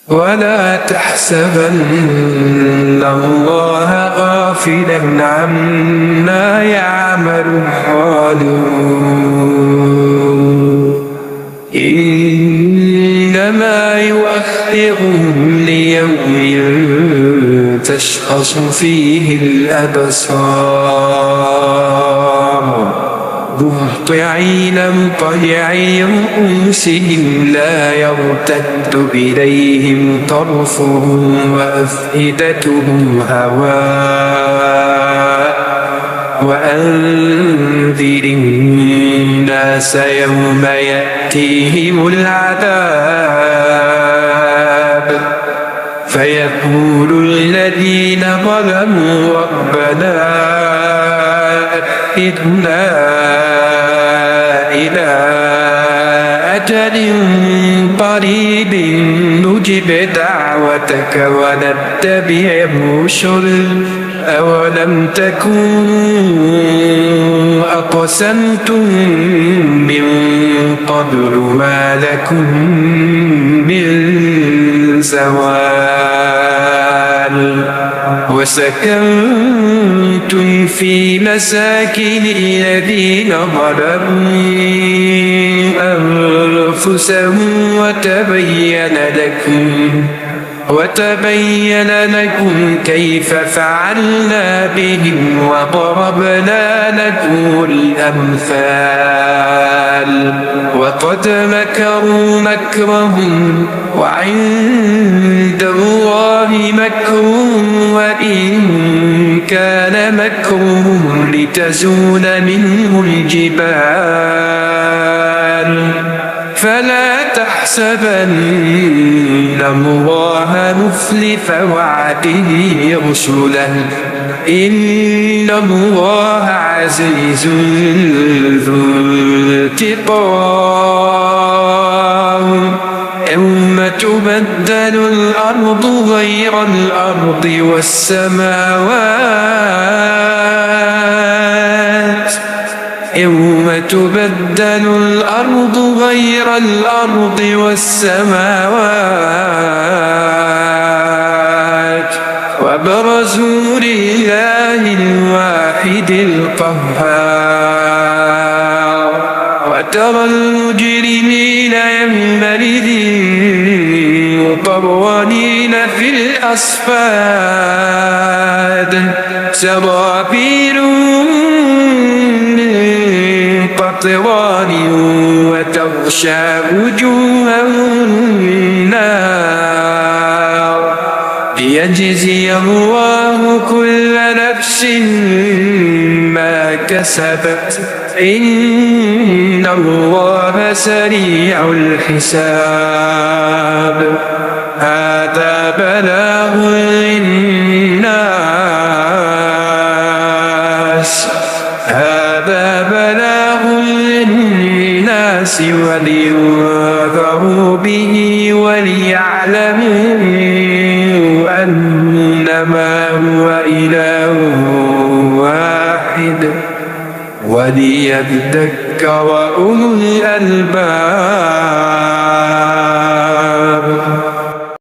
ولا تحسبن الله غافلا عما يعمل الظالمون إنما يؤخرهم ليوم تشخص فيه الأبصار مهطعين مقنعي رؤوسهم لا يرتد إليهم طرفهم وأفئدتهم هواء وأنذر الناس يوم يأتيهم العذاب فيقول الذين ظلموا ربنا أخرنا إلى أجل قريب نجب دعوتك ونتبع الرسل أولم تكونوا أقسمتم من قبل ما لكم من زوال وسكنتم في مساكن الذين ظلموا أنفسهم وتبين لكم كيف فعلنا بهم وضربنا لكم الأمثال وقد مكروا مكرهم وعند الله مكرهم وإن كان مكرهم لتزول منه الجبال فلا تحسبن الله مخلف وعده رسله إن الله عزيز ذو انتقام يوم تبدل الأرض غير الأرض والسماوات يوم تبدل الأرض غير الأرض والسماوات وبرزوا لله الواحد القهار وترى المجرمين يومئذ مقرنين في الأصفاد سرابيلهم قطران وتغشى وجوههم النار ليجزي الله كل نفس ما كسبت إن الله سريع الحساب هذا بلاغ للناس ولينذروا به وليعلموا أنما هو إله واحد وليذكر أولو الألباب.